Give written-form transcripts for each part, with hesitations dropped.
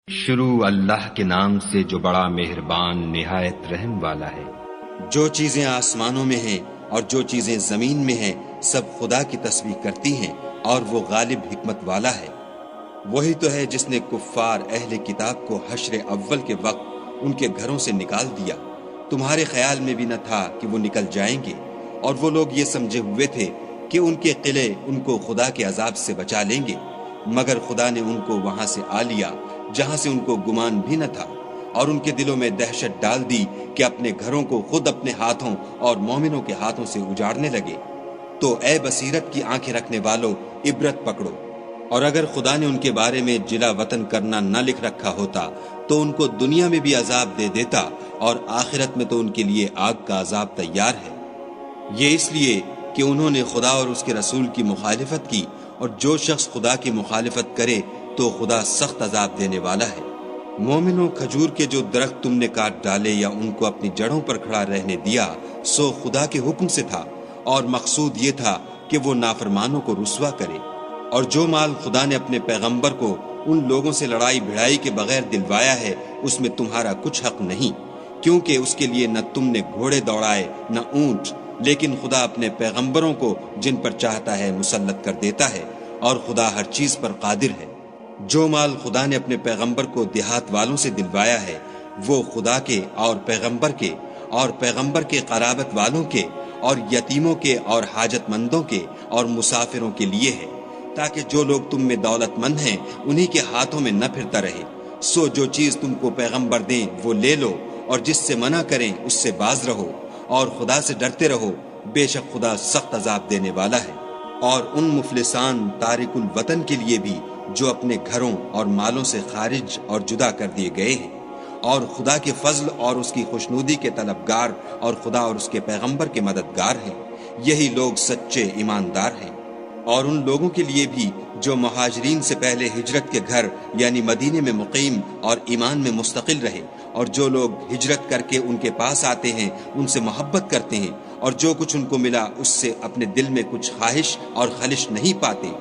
شروع اللہ کے نام سے جو بڑا مہربان نہایت رحم والا ہے۔ جو چیزیں آسمانوں میں ہیں اور جو چیزیں زمین میں ہیں سب خدا کی تسبیح کرتی ہیں اور وہ غالب حکمت والا ہے۔ وہی تو ہے جس نے کفار اہل کتاب کو حشر اول کے وقت ان کے گھروں سے نکال دیا۔ تمہارے خیال میں بھی نہ تھا کہ وہ نکل جائیں گے، اور وہ لوگ یہ سمجھے ہوئے تھے کہ ان کے قلعے ان کو خدا کے عذاب سے بچا لیں گے، مگر خدا نے ان کو وہاں سے آ لیا جہاں سے ان کو گمان بھی نہ تھا، اور ان کے دلوں میں دہشت ڈال دی کہ اپنے گھروں کو خود اپنے ہاتھوں اور مومنوں کے ہاتھوں سے اجاڑنے لگے۔ تو اے بصیرت کی آنکھیں رکھنے والو، عبرت پکڑو، اور اگر خدا نے ان کے بارے میں جلا وطن کرنا نہ لکھ رکھا ہوتا تو ان کو دنیا میں بھی عذاب دے دیتا، اور آخرت میں تو ان کے لیے آگ کا عذاب تیار ہے۔ یہ اس لیے کہ انہوں نے خدا اور اس کے رسول کی مخالفت کی، اور جو شخص خدا کی مخالفت کرے تو خدا سخت عذاب دینے والا ہے۔ مومنوں، کھجور کے جو درخت تم نے کاٹ ڈالے یا ان کو اپنی جڑوں پر کھڑا رہنے دیا سو خدا کے حکم سے تھا، اور مقصود یہ تھا کہ وہ نافرمانوں کو رسوا کرے۔ اور جو مال خدا نے اپنے پیغمبر کو ان لوگوں سے لڑائی بھڑائی کے بغیر دلوایا ہے اس میں تمہارا کچھ حق نہیں، کیونکہ اس کے لیے نہ تم نے گھوڑے دوڑائے نہ اونٹ، لیکن خدا اپنے پیغمبروں کو جن پر چاہتا ہے مسلط کر دیتا ہے، اور خدا ہر چیز پر قادر ہے۔ جو مال خدا نے اپنے پیغمبر کو دیہات والوں سے دلوایا ہے وہ خدا کے اور پیغمبر کے قرابت والوں کے اور یتیموں کے اور حاجت مندوں کے اور مسافروں کے لیے ہے، تاکہ جو لوگ تم میں دولت مند ہیں انہی کے ہاتھوں میں نہ پھرتا رہے۔ سو جو چیز تم کو پیغمبر دیں وہ لے لو، اور جس سے منع کریں اس سے باز رہو، اور خدا سے ڈرتے رہو، بے شک خدا سخت عذاب دینے والا ہے۔ اور ان مفلسان تارک الوطن کے لیے بھی جو اپنے گھروں اور مالوں سے خارج اور جدا کر دیے گئے ہیں، اور خدا کے فضل اور اس کی خوشنودی کے طلبگار اور خدا اور اس کے پیغمبر کے مددگار ہیں، یہی لوگ سچے ایماندار ہیں۔ اور ان لوگوں کے لیے بھی جو مہاجرین سے پہلے ہجرت کے گھر یعنی مدینے میں مقیم اور ایمان میں مستقل رہے، اور جو لوگ ہجرت کر کے ان کے پاس آتے ہیں ان سے محبت کرتے ہیں، اور جو کچھ ان کو ملا اس سے اپنے دل میں کچھ خواہش اور خلش نہیں پاتے،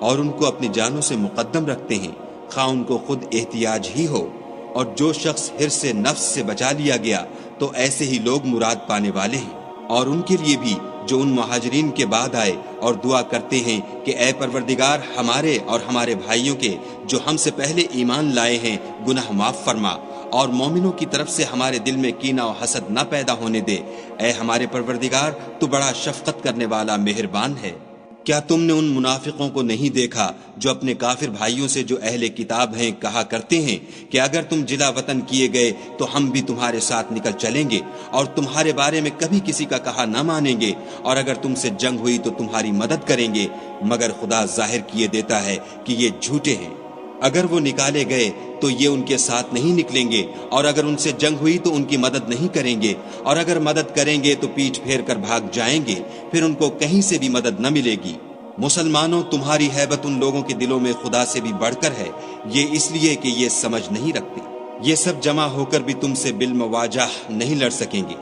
اور ان کو اپنی جانوں سے مقدم رکھتے ہیں، خواہ ان کو خود احتیاج ہی ہو۔ اور جو شخص حرص سے نفس سے بچا لیا گیا تو ایسے ہی لوگ مراد پانے والے ہیں۔ اور ان کے لیے بھی جو ان مہاجرین کے بعد آئے اور دعا کرتے ہیں کہ اے پروردگار ہمارے اور ہمارے بھائیوں کے جو ہم سے پہلے ایمان لائے ہیں گناہ معاف فرما، اور مومنوں کی طرف سے ہمارے دل میں کینہ و حسد نہ پیدا ہونے دے، اے ہمارے پروردگار تو بڑا شفقت کرنے والا مہربان ہے۔ کیا تم نے ان منافقوں کو نہیں دیکھا جو اپنے کافر بھائیوں سے جو اہل کتاب ہیں کہا کرتے ہیں کہ اگر تم جلا وطن کیے گئے تو ہم بھی تمہارے ساتھ نکل چلیں گے، اور تمہارے بارے میں کبھی کسی کا کہا نہ مانیں گے، اور اگر تم سے جنگ ہوئی تو تمہاری مدد کریں گے، مگر خدا ظاہر کیے دیتا ہے کہ یہ جھوٹے ہیں۔ اگر وہ نکالے گئے تو یہ ان کے ساتھ نہیں نکلیں گے، اور اگر ان سے جنگ ہوئی تو ان کی مدد نہیں کریں گے، اور اگر مدد کریں گے تو پیٹھ پھیر کر بھاگ جائیں گے، پھر ان کو کہیں سے بھی مدد نہ ملے گی۔ مسلمانوں، تمہاری ہیبت ان لوگوں کے دلوں میں خدا سے بھی بڑھ کر ہے، یہ اس لیے کہ یہ سمجھ نہیں رکھتے۔ یہ سب جمع ہو کر بھی تم سے بالمواجہ نہیں لڑ سکیں گے،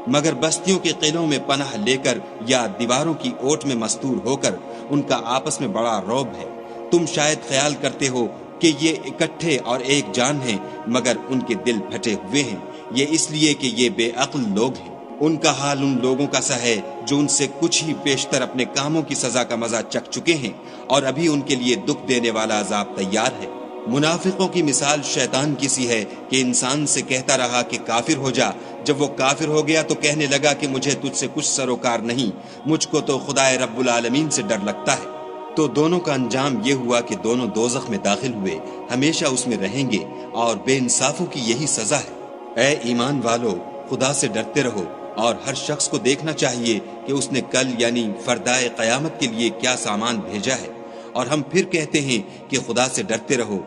مگر بستیوں کے قلعوں میں پناہ لے کر یا دیواروں کی اوٹ میں مستور ہو کر ان کا آپس میں بڑا رعب ہے۔ تم شاید خیال کرتے ہو کہ یہ اکٹھے اور ایک جان ہیں، مگر ان کے دل پھٹے ہوئے ہیں، یہ اس لیے کہ یہ بے عقل لوگ ہیں۔ ان کا حال ان لوگوں کا سا ہے جو ان سے کچھ ہی پیشتر اپنے کاموں کی سزا کا مزہ چکھ چکے ہیں، اور ابھی ان کے لیے دکھ دینے والا عذاب تیار ہے۔ منافقوں کی مثال شیطان کی سی ہے کہ انسان سے کہتا رہا کہ کافر ہو جا، جب وہ کافر ہو گیا تو کہنے لگا کہ مجھے تجھ سے کچھ سروکار نہیں، مجھ کو تو خدائے رب العالمین سے ڈر لگتا ہے۔ تو دونوں کا انجام یہ ہوا کہ دونوں دوزخ میں داخل ہوئے، ہمیشہ اس میں رہیں گے، اور بے انصافوں کی یہی سزا ہے۔ اے ایمان والو، خدا سے ڈرتے رہو، اور ہر شخص کو دیکھنا چاہیے کہ اس نے کل یعنی فردائے قیامت کے لیے کیا سامان بھیجا ہے۔ اور ہم پھر کہتے ہیں کہ خدا سے ڈرتے رہو،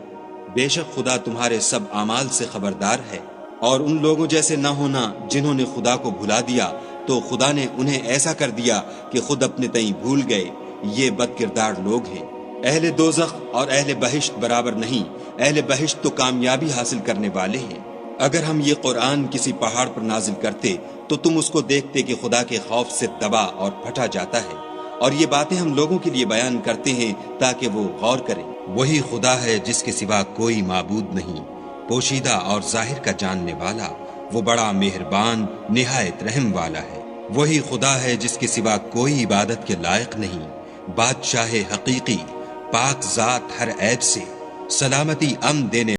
بے شک خدا تمہارے سب اعمال سے خبردار ہے۔ اور ان لوگوں جیسے نہ ہونا جنہوں نے خدا کو بھلا دیا، تو خدا نے انہیں ایسا کر دیا کہ خود اپنے تئیں بھول گئے، یہ بد کردار لوگ ہیں۔ اہل دوزخ اور اہل بہشت برابر نہیں، اہل بہشت تو کامیابی حاصل کرنے والے ہیں۔ اگر ہم یہ قرآن کسی پہاڑ پر نازل کرتے تو تم اس کو دیکھتے کہ خدا کے خوف سے دبا اور پھٹا جاتا ہے، اور یہ باتیں ہم لوگوں کے لیے بیان کرتے ہیں تاکہ وہ غور کریں۔ وہی خدا ہے جس کے سوا کوئی معبود نہیں، پوشیدہ اور ظاہر کا جاننے والا، وہ بڑا مہربان نہایت رحم والا ہے۔ وہی خدا ہے جس کے سوا کوئی عبادت کے لائق نہیں، بادشاہ حقیقی، پاک ذات ہر عیب سے، سلامتی امن دینے